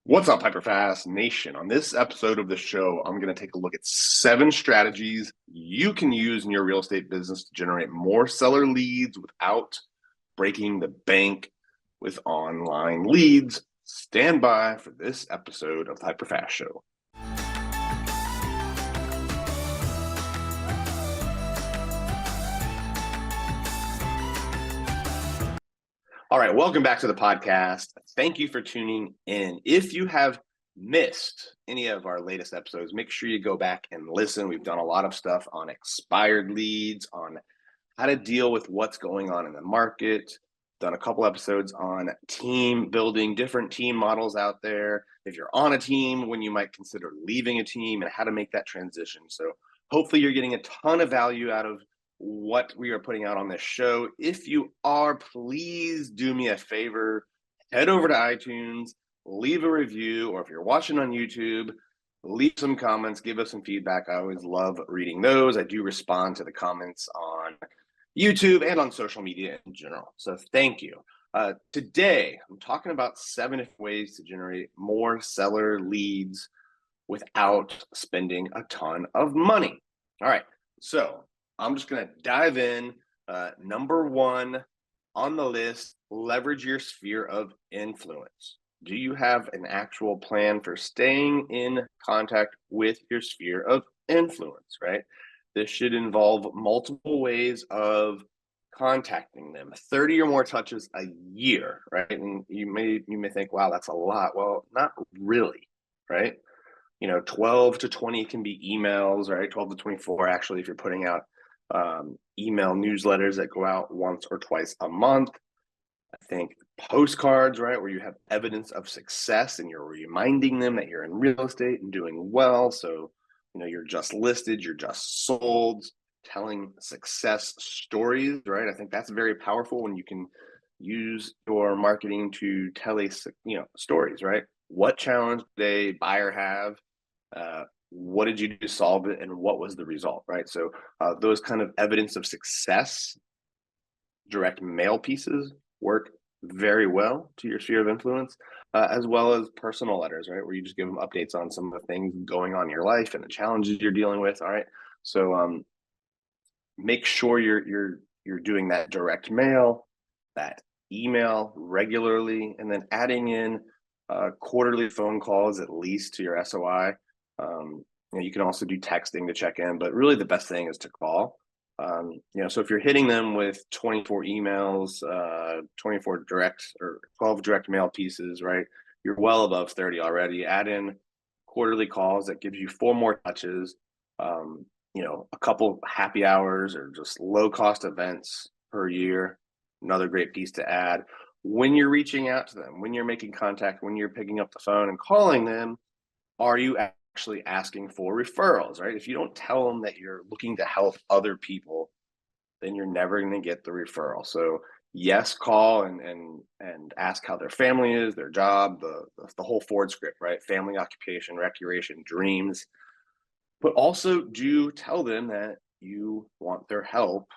What's up, HyperFast Nation? On this episode of the show, I'm going to take a look at 7 strategies you can use in your real estate business to generate more seller leads without breaking the bank with online leads. Stand by for this episode of the HyperFast Show. All right, welcome back to the podcast. Thank you for tuning in. If you have missed any of our latest episodes, make sure you go back and listen. We've done a lot of stuff on expired leads, on how to deal with what's going on in the market. Done a couple episodes on team building, different team models out there. If you're on a team, when you might consider leaving a team and how to make that transition. So hopefully you're getting a ton of value out of what we are putting out on this show. If you are, please do me a favor, head over to iTunes, leave a review, or if you're watching on YouTube, leave some comments, give us some feedback. I always love reading those. I do respond to the comments on YouTube and on social media in general. So thank you. Today, I'm talking about 7 ways to generate more seller leads without spending a ton of money. All right, so I'm just going to dive in. Number 1 on the list, leverage your sphere of influence. Do you have an actual plan for staying in contact with your sphere of influence, right? This should involve multiple ways of contacting them, 30 or more touches a year, right? And you may think, wow, that's a lot. Well, not really, right? 12 to 20 can be emails, right? 12 to 24, actually, if you're putting out email newsletters that go out once or twice a month. I think postcards, right, where you have evidence of success and you're reminding them that you're in real estate and doing well. So, you're just listed, you're just sold, telling success stories, right? I think that's very powerful when you can use your marketing to tell stories, right? What challenge did a buyer have? What did you do to solve it, and what was the result, right? So those kind of evidence of success direct mail pieces work very well to your sphere of influence, as well as personal letters, right, where you just give them updates on some of the things going on in your life and the challenges you're dealing with. All right, so make sure you're doing that direct mail, that email regularly, and then adding in quarterly phone calls at least to your SOI. You can also do texting to check in, but really the best thing is to call. So if you're hitting them with 24 emails, 24 direct or 12 direct mail pieces, right, you're well above 30 already. Add in quarterly calls, that gives you 4 more touches, a couple happy hours or just low cost events per year. Another great piece to add. When you're reaching out to them, when you're making contact, when you're picking up the phone and calling them, are you actually asking for referrals, right? If you don't tell them that you're looking to help other people, then you're never going to get the referral. So yes, call and ask how their family is, their job, the whole Ford script, right? Family, occupation, recreation, dreams. But also do tell them that you want their help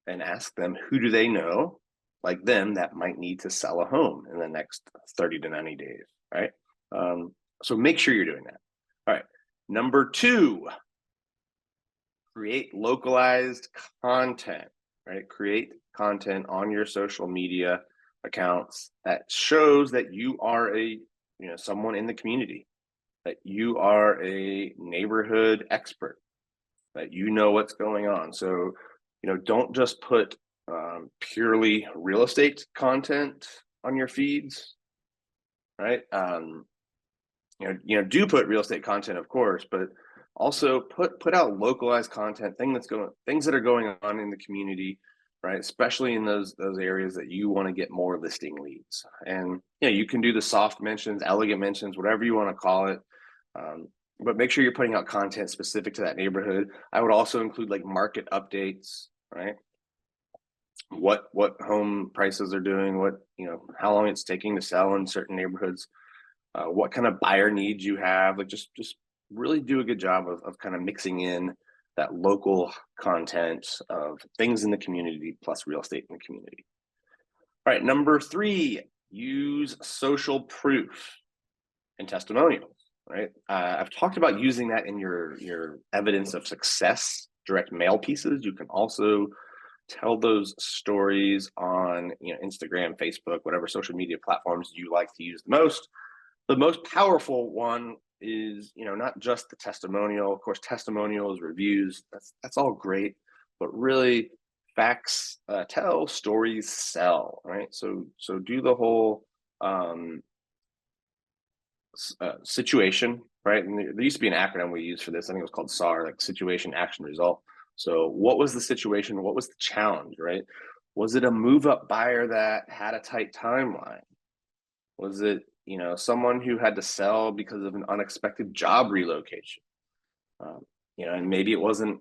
and ask them, who do they know like them that might need to sell a home in the next 30 to 90 days, right? So make sure you're doing that. All right. Number 2, create localized content, right? Create content on your social media accounts that shows that you are someone in the community, that you are a neighborhood expert, that you know what's going on. So, don't just put purely real estate content on your feeds, right? Do put real estate content, of course, but also put out localized content, things that are going on in the community, right? Especially in those areas that you want to get more listing leads. And you can do the soft mentions, elegant mentions, whatever you want to call it. But make sure you're putting out content specific to that neighborhood. I would also include like market updates, right? What home prices are doing, how long it's taking to sell in certain neighborhoods, what kind of buyer needs you have. Like just really do a good job of kind of mixing in that local content of things in the community plus real estate in the community. All right, number 3, use social proof. and testimonials, right? I've talked about using that in your evidence of success direct mail pieces. You can also tell those stories on Instagram, Facebook, whatever social media platforms you like to use the most. The most powerful one is not just the testimonial. Of course, testimonials, reviews, that's all great, but really facts tell, stories sell, right? So do the whole situation, right? And there used to be an acronym we used for this. I think it was called SAR, like situation, action, result. So what was the situation? What was the challenge, right? Was it a move up buyer that had a tight timeline? Was it, someone who had to sell because of an unexpected job relocation? And maybe it wasn't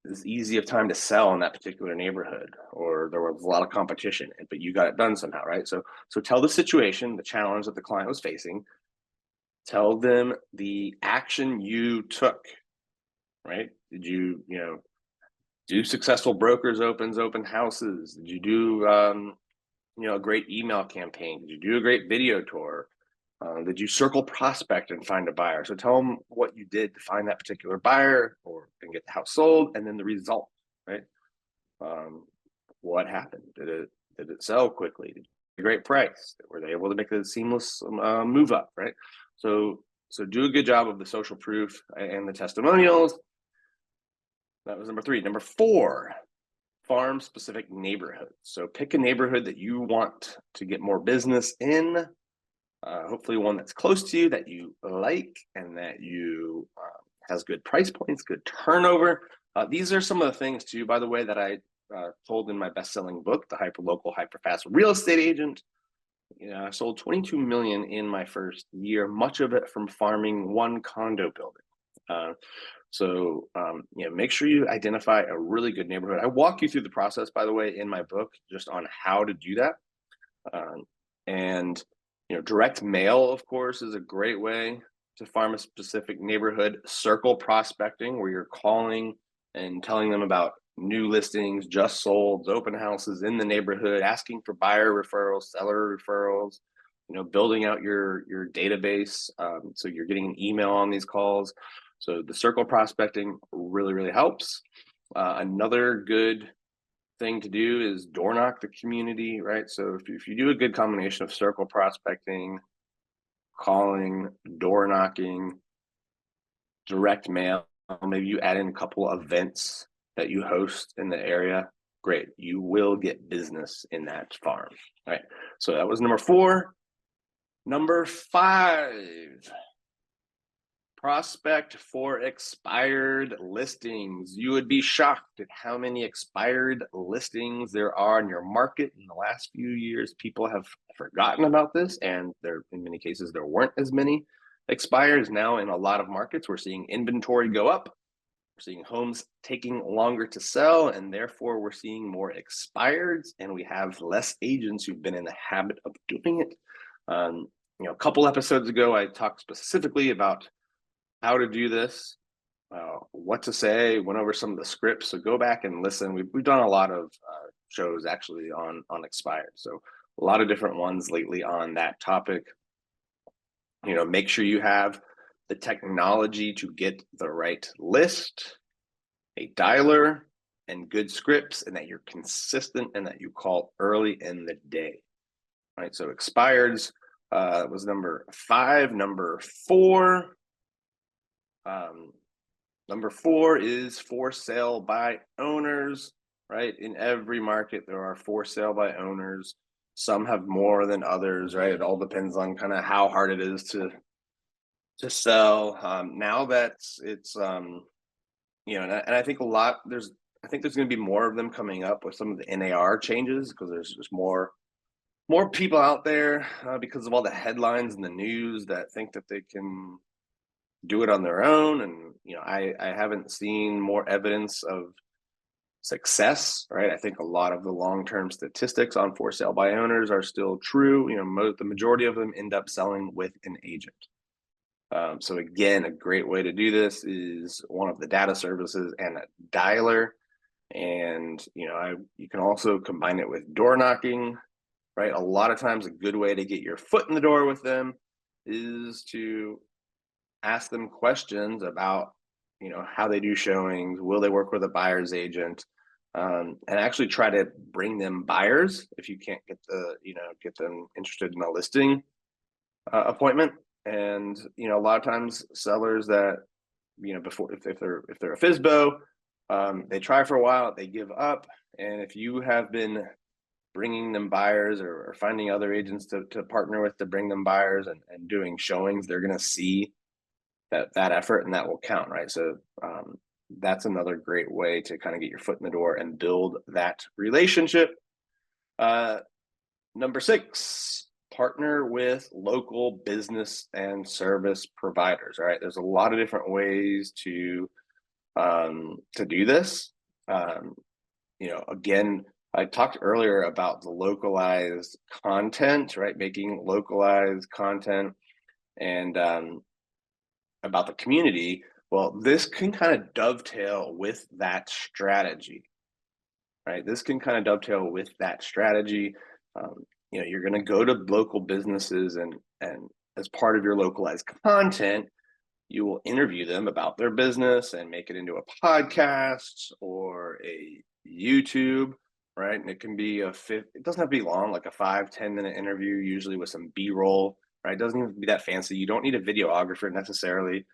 as easy of time to sell in that particular neighborhood, or there was a lot of competition, but you got it done somehow, right? So tell the situation, the challenge that the client was facing. Tell them the action you took, right? Did you, do successful brokers opens, open houses? Did you do, a great email campaign? Did you do a great video tour? Did you circle prospect and find a buyer? So tell them what you did to find that particular buyer and get the house sold, and then the result, right? What happened? Did it sell quickly? Did you get a great price? Were they able to make a seamless move up, right? So do a good job of the social proof and the testimonials. That was number 3. Number 4, farm specific neighborhoods. So pick a neighborhood that you want to get more business in. Hopefully one that's close to you, that you like, and that you has good price points, good turnover. These are some of the things too, by the way, that I told in my best-selling book, The Hyperlocal HyperFast Real Estate Agent. I sold 22 million in my first year, much of it from farming one condo building. Make sure you identify a really good neighborhood. I walk you through the process, by the way, in my book, just on how to do that. And direct mail, of course, is a great way to farm a specific neighborhood. Circle prospecting, where you're calling and telling them about new listings, just sold, open houses in the neighborhood, asking for buyer referrals, seller referrals, building out your database. So you're getting an email on these calls. So the circle prospecting really, really helps. Another good thing to do is door knock the community, right? So if you do a good combination of circle prospecting, calling, door knocking, direct mail, maybe you add in a couple of events that you host in the area, great. You will get business in that farm, right? So that was number 4. Number 5, prospect for expired listings. You would be shocked at how many expired listings there are in your market. In the last few years, people have forgotten about this, and in many cases there weren't as many expires. Now in a lot of markets, we're seeing inventory go up. We're seeing homes taking longer to sell, and therefore we're seeing more expireds, and we have less agents who've been in the habit of doing it. A couple episodes ago, I talked specifically about how to do this, what to say, went over some of the scripts. So go back and listen. We've done a lot of shows actually on expired. So a lot of different ones lately on that topic. Make sure you have the technology to get the right list, a dialer, and good scripts, and that you're consistent and that you call early in the day. All right. So expireds was number 5. Number 4. Number 4 is for sale by owners, right? In every market, there are for sale by owners. Some have more than others, right? It all depends on kind of how hard it is to sell. Now that it's, and I think there's going to be more of them coming up with some of the NAR changes, because there's just more people out there because of all the headlines in the news that think that they can do it on their own. And I haven't seen more evidence of success, right? I think a lot of the long-term statistics on for sale by owners are still true. The majority of them end up selling with an agent. So again, a great way to do this is one of the data services and a dialer. And you can also combine it with door knocking, right? A lot of times a good way to get your foot in the door with them is to ask them questions about, how they do showings. Will they work with a buyer's agent? And actually try to bring them buyers if you can't get them interested in a listing appointment. And a lot of times sellers that before, if they're a FISBO, they try for a while, they give up. And if you have been bringing them buyers, or finding other agents to partner with to bring them buyers, and doing showings, they're going to see that effort, and that will count, right? So that's another great way to kind of get your foot in the door and build that relationship. Number 6, partner with local business and service providers. All right, there's a lot of different ways to do this. Again, I talked earlier about the localized content, right? Making localized content, and about the community. Well, this can kind of dovetail with that strategy, right? This can kind of dovetail with that strategy. You're going to go to local businesses, and as part of your localized content, you will interview them about their business and make it into a podcast or a YouTube, right? And it can be it doesn't have to be long, like a 5-10 minute interview, usually with some B-roll, right? It doesn't even be that fancy. You don't need a videographer necessarily.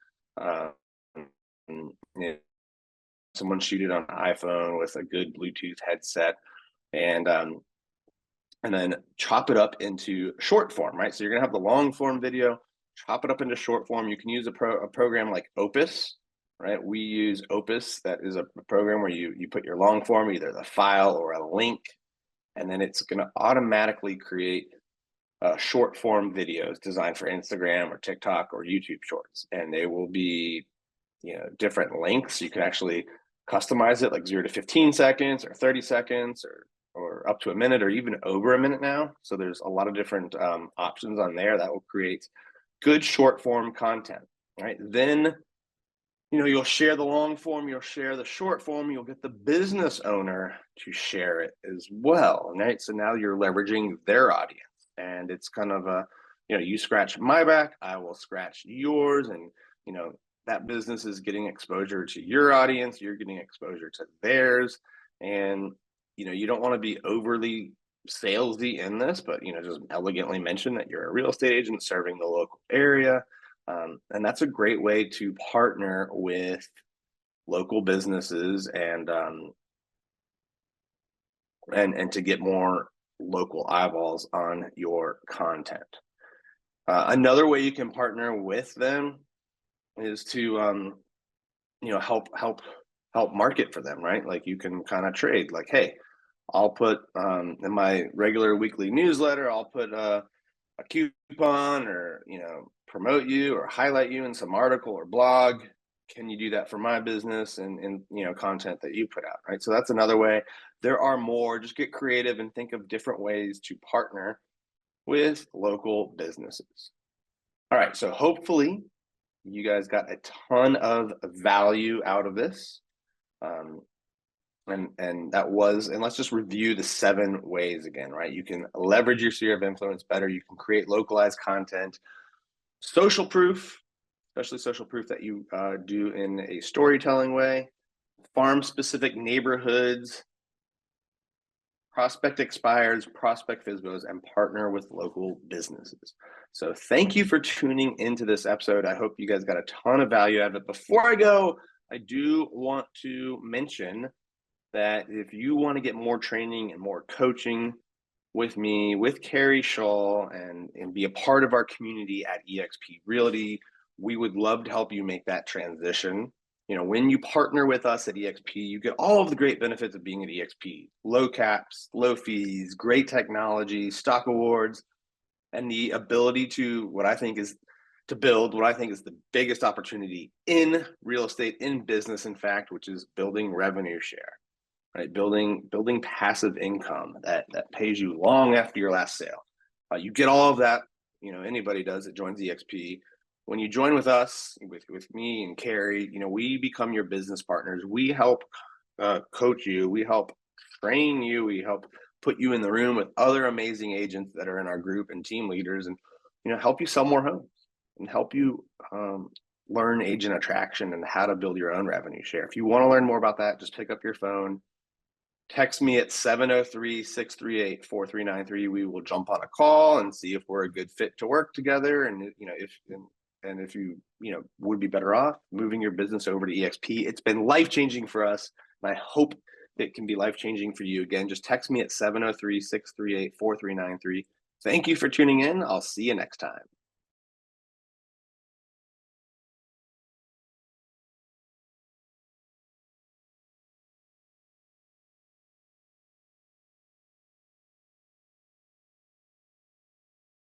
Someone shoot it on an iPhone with a good Bluetooth headset, and then chop it up into short form, right? So you're gonna have the long form video, chop it up into short form. You can use a program like Opus, right? We use Opus. That is a program where you put your long form, either the file or a link, and then it's gonna automatically create short form videos designed for Instagram or TikTok or YouTube Shorts, and they will be different lengths. You can actually customize it, like 0 to 15 seconds or 30 seconds or up to a minute, or even over a minute now. So there's a lot of different options on there that will create good short form content, right? Then you'll share the long form, you'll share the short form, you'll get the business owner to share it as well, right? So now you're leveraging their audience, and it's kind of you scratch my back, I will scratch yours, and that business is getting exposure to your audience, you're getting exposure to theirs. And you don't want to be overly salesy in this, but just elegantly mention that you're a real estate agent serving the local area. And that's a great way to partner with local businesses, and to get more local eyeballs on your content. Another way you can partner with them is to help market for them, right? Like, you can kind of trade, like, hey, I'll put in my regular weekly newsletter, I'll put a coupon, or promote you or highlight you in some article or blog. Can you do that for my business and content that you put out, right? So that's another way. There are more. Just get creative and think of different ways to partner with local businesses. All right, so hopefully you guys got a ton of value out of this. And let's just review the 7 ways again, right? You can leverage your sphere of influence better. You can create localized content, social proof, especially social proof that you do in a storytelling way, farm specific neighborhoods, prospect expires, prospect FISBOs, and partner with local businesses. So thank you for tuning into this episode. I hope you guys got a ton of value out of it. Before I go, I do want to mention that if you want to get more training and more coaching with me, with Carrie Shaw, and be a part of our community at eXp Realty, we would love to help you make that transition. When you partner with us at eXp, you get all of the great benefits of being at eXp: low caps, low fees, great technology, stock awards, and the ability to build what I think is the biggest opportunity in real estate, in business, in fact, which is building revenue share, right? Building passive income that pays you long after your last sale. You get all of that. Anybody does that joins eXp. When you join with us, with me and Carrie, we become your business partners. We help coach you. We help train you. We help put you in the room with other amazing agents that are in our group and team leaders, and help you sell more homes. and help you learn agent attraction and how to build your own revenue share. If you want to learn more about that, just pick up your phone, text me at 703-638-4393. We will jump on a call and see if we're a good fit to work together. And if you would be better off moving your business over to EXP. It's been life-changing for us, and I hope it can be life-changing for you. Again, just text me at 703-638-4393. Thank you for tuning in. I'll see you next time.